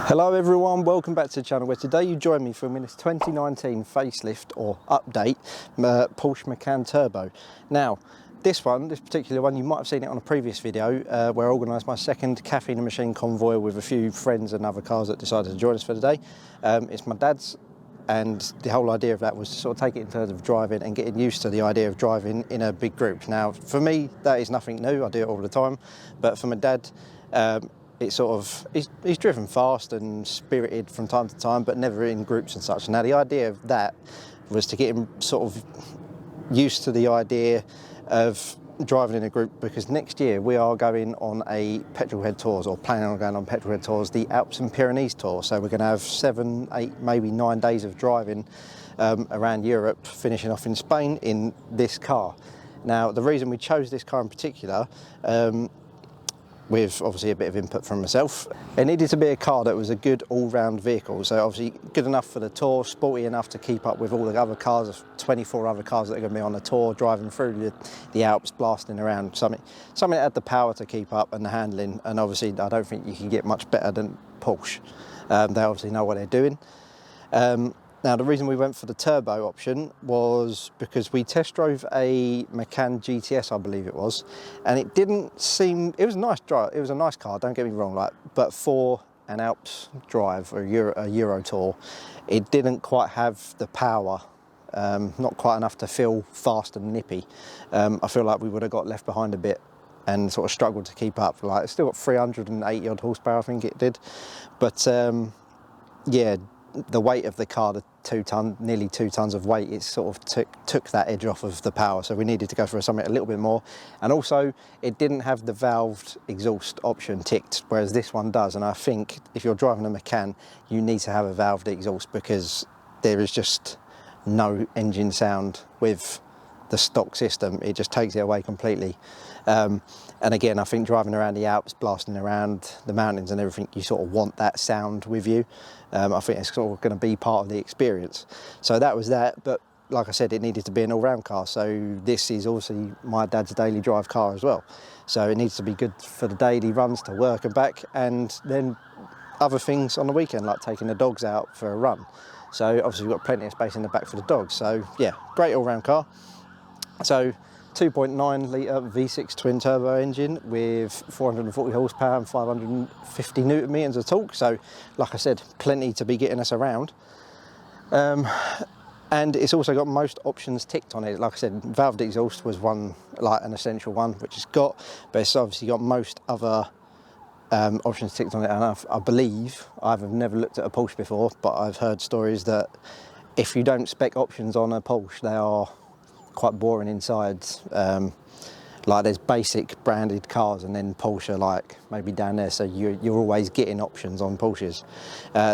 Hello everyone, welcome back to the channel where today you join me filming this 2019 facelift or update Porsche Macan Turbo. Now this particular one, you might have seen it on a previous video where I organised my second cafe in a machine convoy with a few friends and other cars that decided to join us for the day. It's my dad's, and the whole idea of that was to sort of take it in terms of driving and getting used to the idea of driving in a big group. Now for me that is nothing new, I do it all the time, but for my dad it's sort of, he's driven fast and spirited from time to time, but never in groups and such. Now the idea of that was to get him sort of used to the idea of driving in a group, because next year we are going on a petrolhead tours, or planning on going on petrolhead tours, the Alps and Pyrenees tour. So we're going to have 7, 8, maybe 9 days of driving around Europe, finishing off in Spain in this car. Now the reason we chose this car in particular, with obviously a bit of input from myself, it needed to be a car that was a good all-round vehicle. So obviously good enough for the tour, sporty enough to keep up with all the other cars, 24 other cars that are going to be on the tour, driving through the Alps, blasting around. Something that had the power to keep up and the handling, and obviously I don't think you can get much better than Porsche. They obviously know what they're doing. Now the reason we went for the turbo option was because we test drove a Macan GTS, I believe it was, and it didn't seem, it was a nice drive, it was a nice car, don't get me wrong, but for an Alps drive or a Euro tour, it didn't quite have the power, not quite enough to feel fast and nippy. I feel like we would have got left behind a bit and sort of struggled to keep up. Like, it's still got 380 odd horsepower, I think it did, but yeah, the weight of the car, the nearly 2 tons of weight, it sort of took that edge off of the power, so we needed to go for something a little bit more. And also it didn't have the valved exhaust option ticked, whereas this one does. And I think if you're driving a Macan, you need to have a valved exhaust, because there is just no engine sound with the stock system. It just takes it away completely. And again, I think driving around the Alps, blasting around the mountains and everything, you sort of want that sound with you. I think it's sort of going to be part of the experience. So that was that, but like I said, it needed to be an all-round car. So this is also my dad's daily drive car as well. So it needs to be good for the daily runs to work and back, and then other things on the weekend, like taking the dogs out for a run. So obviously we've got plenty of space in the back for the dogs. So yeah, great all-round car. So 2.9 litre V6 twin turbo engine with 440 horsepower and 550 newton meters of torque. So like I said, plenty to be getting us around. And it's also got most options ticked on it. Like I said, valved exhaust was one, like an essential one, which it's got, but it's obviously got most other options ticked on it. And I believe, I've never looked at a Porsche before, but I've heard stories that if you don't spec options on a Porsche, they are quite boring inside. Like there's basic branded cars, and then Porsche like maybe down there, so you're always getting options on Porsches.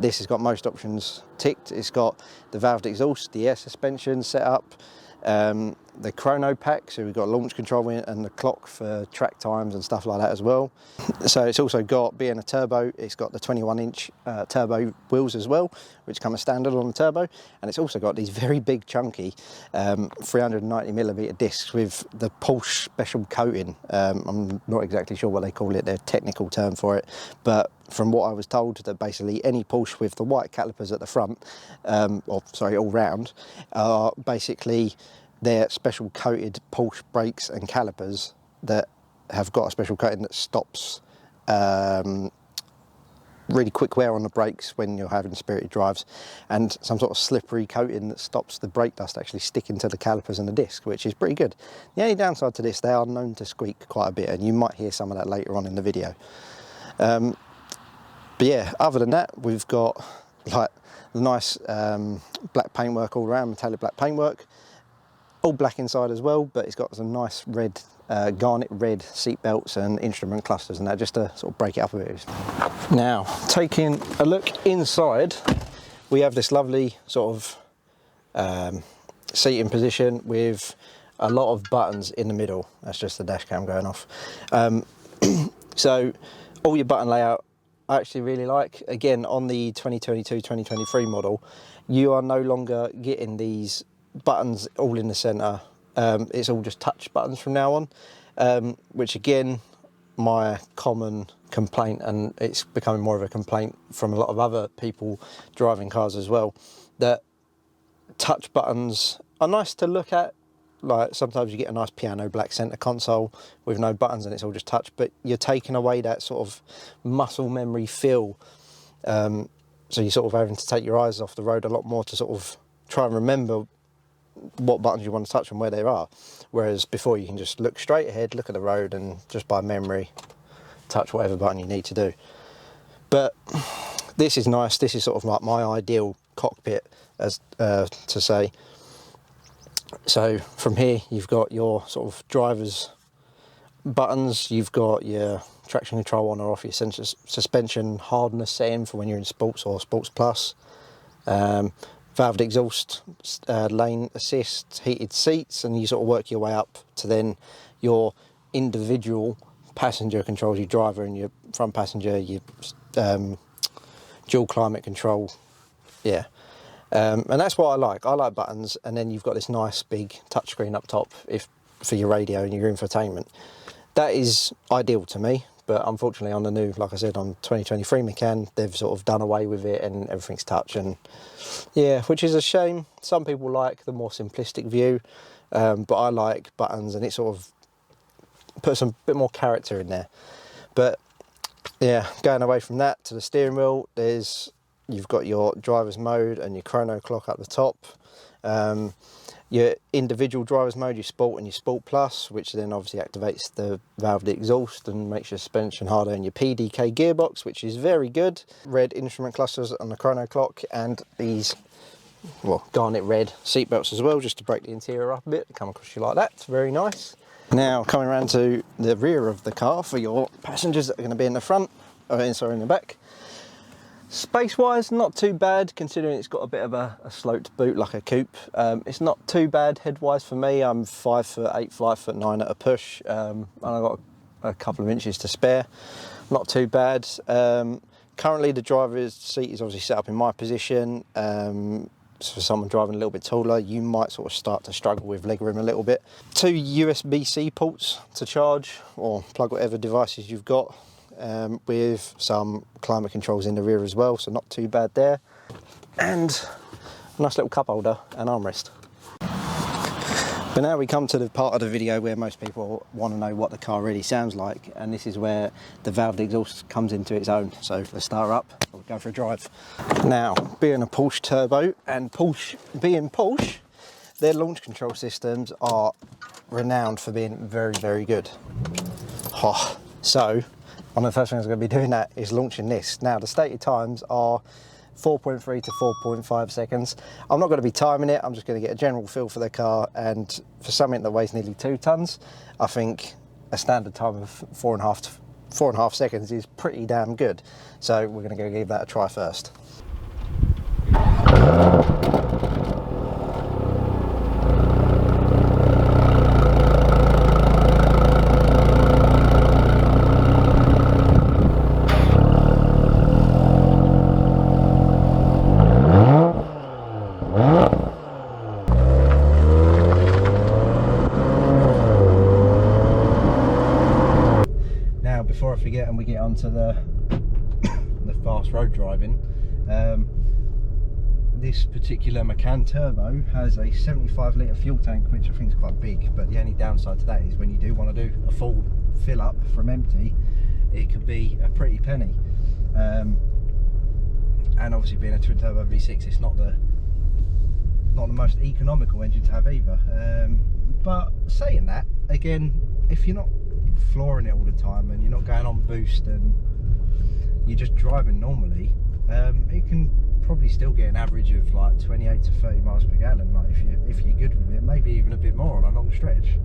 This has got most options ticked. It's got the valved exhaust, the air suspension set up, the chrono pack, so we've got launch control in it, and the clock for track times and stuff like that as well. So it's also got, being a turbo, it's got the 21-inch turbo wheels as well, which come as standard on the turbo, and it's also got these very big chunky 390mm discs with the Porsche special coating. I'm not exactly sure what they call it, their technical term for it, but from what I was told, that basically any Porsche with the white calipers at the front, or sorry, all round, are basically their special coated Porsche brakes and calipers that have got a special coating that stops really quick wear on the brakes when you're having spirited drives, and some sort of slippery coating that stops the brake dust actually sticking to the calipers and the disc, which is pretty good. The only downside to this, they are known to squeak quite a bit, and you might hear some of that later on in the video. But yeah, other than that, we've got like the nice black paintwork all around, metallic black paintwork, all black inside as well, but it's got some nice red, garnet red seat belts and instrument clusters and that, just to sort of break it up a bit. Now, taking a look inside, we have this lovely sort of seating position with a lot of buttons in the middle. That's just the dash cam going off. So all your button layout I actually really like. Again, on the 2022-2023 model, you are no longer getting these buttons all in the centre. It's all just touch buttons from now on, which again, my common complaint, and it's becoming more of a complaint from a lot of other people driving cars as well, that touch buttons are nice to look at. Like sometimes you get a nice piano black center console with no buttons and it's all just touch, but you're taking away that sort of muscle memory feel. So you're sort of having to take your eyes off the road a lot more to sort of try and remember what buttons you want to touch and where they are. Whereas before you can just look straight ahead, look at the road, and just by memory touch whatever button you need to do. But this is nice. This is sort of like my ideal cockpit, as to say. So from here you've got your sort of driver's buttons, you've got your traction control on or off, your suspension hardness setting for when you're in sports or sports plus, valved exhaust, lane assist, heated seats, and you sort of work your way up to then your individual passenger controls, your driver and your front passenger, your dual climate control. Yeah. And that's what I like. I like buttons, and then you've got this nice big touchscreen up top for your radio and your infotainment. That is ideal to me, but unfortunately on the new, like I said, on 2023 Macan, they've sort of done away with it and everything's touch, and yeah, which is a shame. Some people like the more simplistic view, but I like buttons, and it sort of puts a bit more character in there. But yeah, going away from that to the steering wheel, you've got your driver's mode and your chrono clock at the top. Your individual driver's mode, your sport and your sport plus, which then obviously activates the valved exhaust and makes your suspension harder, and your PDK gearbox, which is very good. Red instrument clusters on the chrono clock, and these, well, garnet red seat belts as well, just to break the interior up a bit. Come across you like that. It's very nice. Now coming around to the rear of the car for your passengers that are going to be in the front, sorry, in the back. Space wise, not too bad, considering it's got a bit of a sloped boot like a coupe. It's not too bad head wise for me. I'm 5'8", 5'9" at a push, and I've got a couple of inches to spare. Not too bad. Currently the driver's seat is obviously set up in my position. So for someone driving a little bit taller, you might sort of start to struggle with legroom a little bit. 2 USB-C ports to charge or plug whatever devices you've got. With some climate controls in the rear as well, so not too bad there. And a nice little cup holder and armrest. But now we come to the part of the video where most people want to know what the car really sounds like, and this is where the valved exhaust comes into its own. So let's start her up, we'll go for a drive. Now, being a Porsche Turbo and being Porsche, their launch control systems are renowned for being very, very good. So one of the first things I'm going to be doing that is launching this. Now the stated times are 4.3 to 4.5 seconds. I'm not going to be timing it, I'm just going to get a general feel for the car, and for something that weighs nearly 2 tons, I think a standard time of 4.5 seconds is pretty damn good. So we're going to go give that a try first. Before I forget and we get onto the fast road driving, this particular Macan Turbo has a 75 litre fuel tank, which I think is quite big, but the only downside to that is when you do want to do a full fill up from empty, it could be a pretty penny. And obviously being a twin turbo V6, it's not the most economical engine to have either. But saying that, again, if you're not flooring it all the time and you're not going on boost and you're just driving normally, it can probably still get an average of like 28 to 30 miles per gallon, like if you're good with it, maybe even a bit more on a long stretch.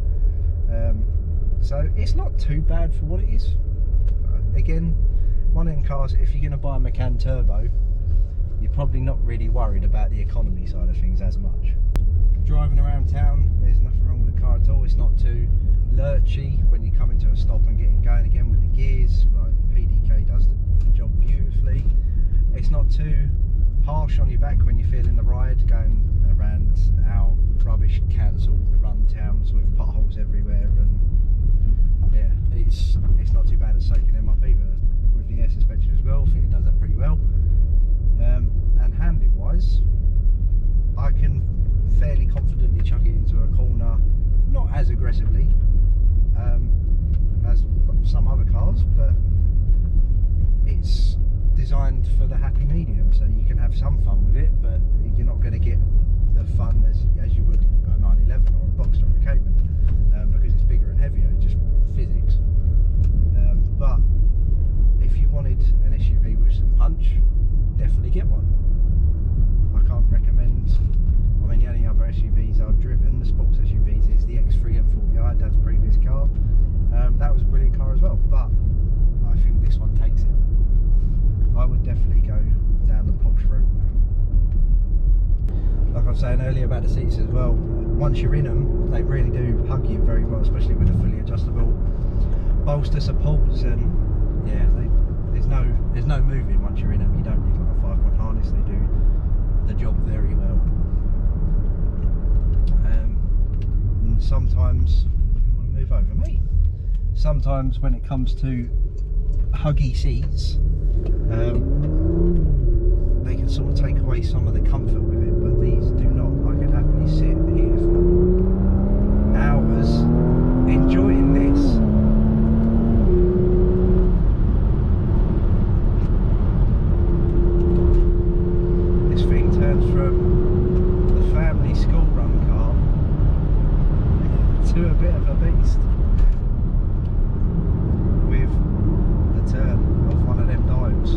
So it's not too bad for what it is. Again, one of them cars, if you're going to buy a Macan Turbo, you're probably not really worried about the economy side of things as much. Driving around town, there's nothing wrong with the car at all. It's not too lurchy when you come into a stop and getting going again with the gears. Like PDK does the job beautifully. It's not too harsh on your back when you're feeling the ride, going around our rubbish cancelled run towns with potholes everywhere and yeah, it's not too bad at soaking them up either. With the air suspension as well, I think it does that pretty well. And handling wise, I can fairly confidently chuck it into a corner, not as aggressively as some other cars, but it's designed for the happy medium, so you can have some fun with it, but you're not going to get the fun as you would a 911 or a Boxster or a Cayman, because it's bigger and heavier, just physics. But if you wanted an SUV with some punch, definitely get one. I can't recommend, I mean the only other SUVs I've driven, the sports SUVs, is the X3 M40i, Dad's previous car. That was a brilliant car as well, but I think this one takes it. I would definitely go down the Porsche route. Like I was saying earlier about the seats as well, once you're in them, they really do hug you very well, especially with the fully adjustable bolster supports, and yeah, there's no moving once you're in them. You don't need like a 5-point harness, they do the job very well. And sometimes, if you want to move over me, sometimes when it comes to huggy seats, they can sort of take away some of the comfort with it, but these do not. I could happily sit here for hours enjoying this. This thing turns from the family school run car to a bit of a beast with the turn of one of them dials.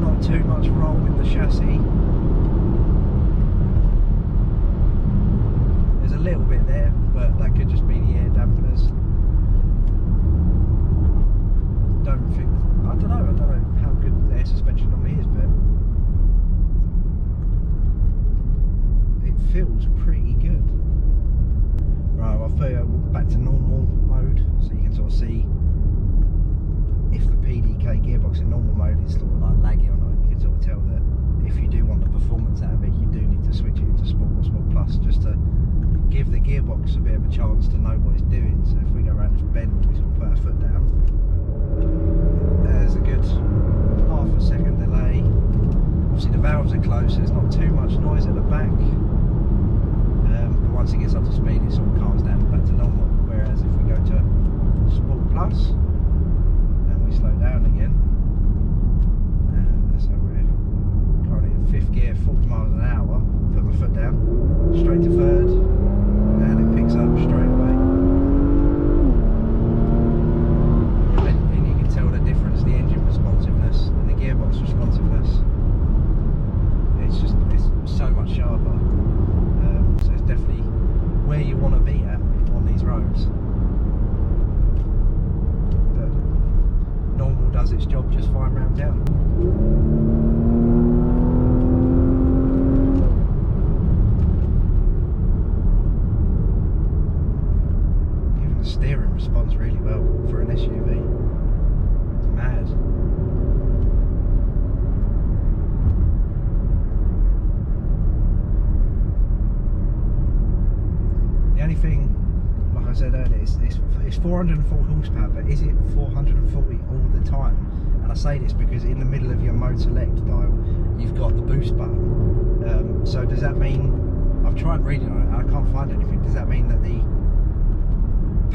Not too much roll in the chassis. There's a little bit there, but that could just be the air dampeners. I don't know how good the air suspension normally is, but it feels pretty good. Right, I'll put it back to normal mode so you can sort of see if the PDK gearbox in normal mode is sort of like laggy or not. You can sort of tell that if you do want the performance out of it, you do need to switch it into Sport or Sport Plus, just to give the gearbox a bit of a chance to know what it's doing. So if we go around this bend, we sort of put our foot down, there's a good half a second delay. Obviously the valves are closed, so there's not too much noise at the back. But once it gets up to speed, it sort of calms down back to normal. Whereas if we go to Sport Plus and we slow down again, so we're currently at 5th gear, 40 miles an hour, put my foot down, straight to 3rd, and it picks up straight away. And you can tell the difference, the engine responsiveness and the gearbox responsiveness. It's so much sharper. So it's definitely where you want to be at on these roads. But normal does its job just fine round town. Even the steering responds really well for an SUV. It's mad. The only thing, like I said earlier, it's 404 horsepower, but is it 440 all the time? And I say this because in the middle of your mode select dial, you've got the boost button. So does that mean, I've tried reading on it and I can't find anything, does that mean that the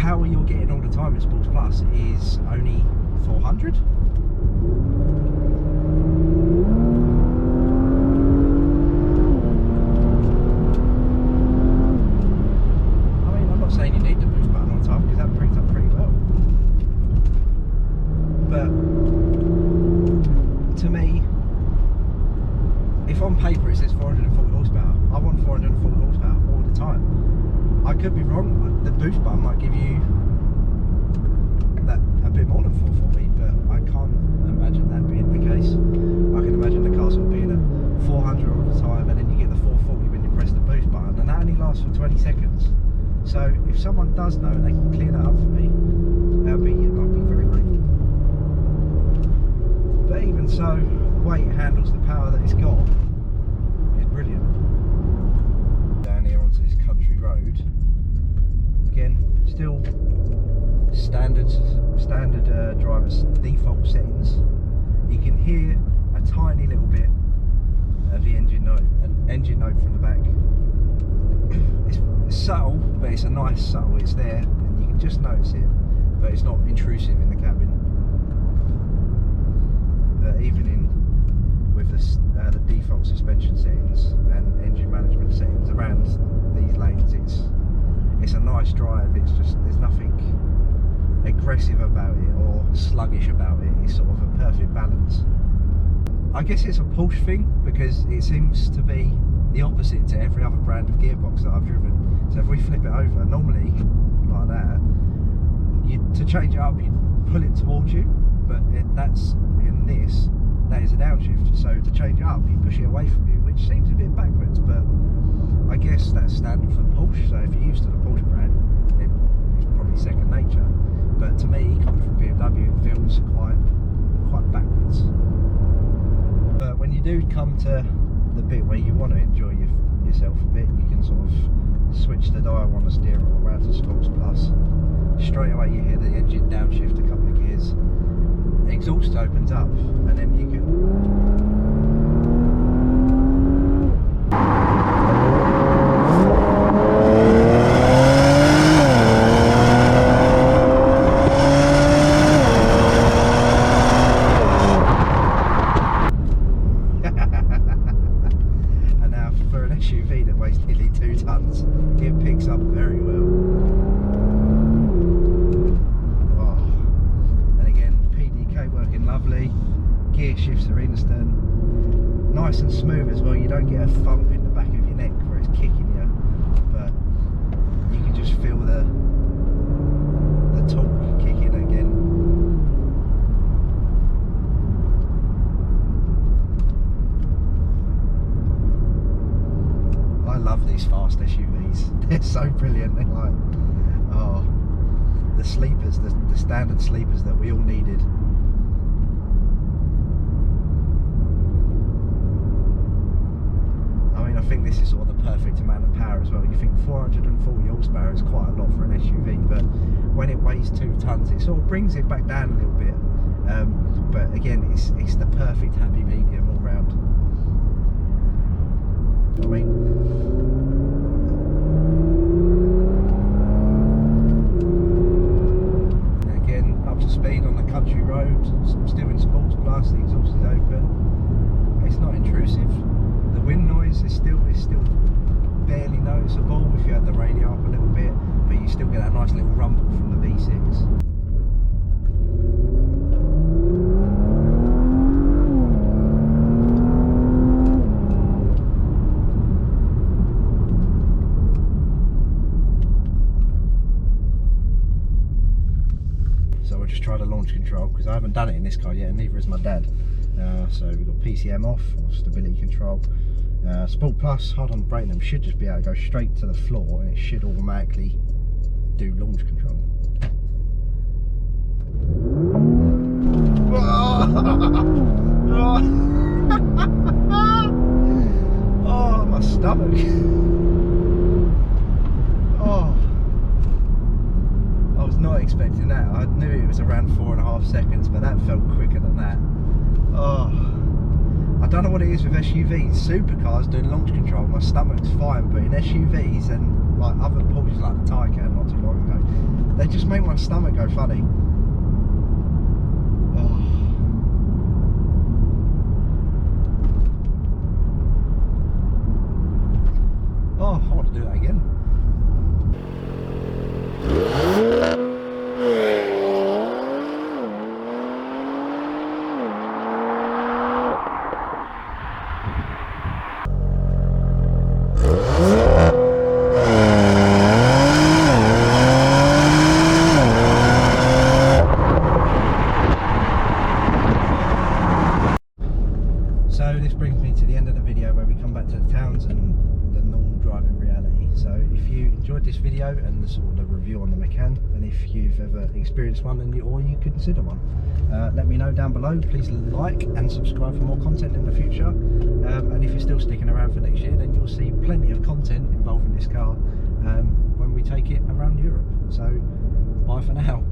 power you're getting all the time in Sports Plus is only 400? Saying you need the boost button all the time, because that brings up pretty well, but to me, if on paper it says 440 horsepower, I want 440 horsepower all the time. I could be wrong, the boost button might give you that a bit more than 440, but I can't imagine that being the case. I can imagine the car sort of being at 400 all the time, and then you get the 440 when you press the boost button, and that only lasts for 20 seconds. So if someone does know and they can clear that up for me, I'll be very grateful. But even so, the way it handles the power that it's got, brilliant. Down here onto this country road. Again, still standard driver's default settings. You can hear a tiny little bit of the engine note from the back. It's subtle, but it's a nice subtle. It's there, and you can just notice it, but it's not intrusive in the cabin. But even with the default suspension settings and engine management settings around these lanes, it's a nice drive. It's just, there's nothing aggressive about it or sluggish about it. It's sort of a perfect balance. I guess it's a Porsche thing, because it seems to be the opposite to every other brand of gearbox that I've driven. So if we flip it over, normally like that, to change it up, you pull it towards you, but that is a downshift. So to change it up, you push it away from you, which seems a bit backwards, but I guess that's standard for Porsche. So if you're used to the Porsche brand, it's probably second nature. But to me, coming from BMW, it feels quite backwards. But when you do come to the bit where you want to enjoy yourself a bit, you can sort of switch the dial on the steering wheel around to Sports Plus. Straight away you hear the engine downshift a couple of gears, the exhaust opens up, and then you can SUV that weighs nearly 2 tons, it picks up very well. Oh. And again, PDK working lovely, gear shifts are instant, nice and smooth as well. You don't get a thump in the back of your neck where it's kicking you, but you can just feel the torque kicking again. I love these fast SUVs. They're so brilliant. They're like, oh, the sleepers, the standard sleepers that we all needed. I mean, I think this is sort of the perfect amount of power as well. You think 440 horsepower is quite a lot for an SUV, but when it weighs 2 tons, it sort of brings it back down a little bit. But again, it's the perfect happy medium all round. I mean, again, up to speed on the country road, still in Sports Plus, the exhaust is open. It's not intrusive. The wind noise is still barely noticeable if you had the radio up a little bit, but you still get that nice little rumble from the V6. Try the launch control, because I haven't done it in this car yet, and neither has my dad. So we've got PCM off, or stability control. Sport Plus, hard on the brake, them should just be able to go straight to the floor, and it should automatically do launch control. Oh, my stomach. Oh. I was not expecting that. I knew it was around 4.5 seconds, but that felt quicker than that. Oh, I don't know what it is with SUVs. Supercars doing launch control, my stomach's fine, but in SUVs and like other Porsches like the Taycan not too long ago, they just make my stomach go funny. Oh, I want to do that again. So this brings me to the end of the video, where we come back to the towns and the normal driving reality. So if you enjoyed this video and the sort of the review on the Macan, and if if you've ever experienced one or you consider one. Let me know down below. Please like and subscribe for more content in the future. And if you're still sticking around for next year, then you'll see plenty of content involving this car when we take it around Europe. So bye for now.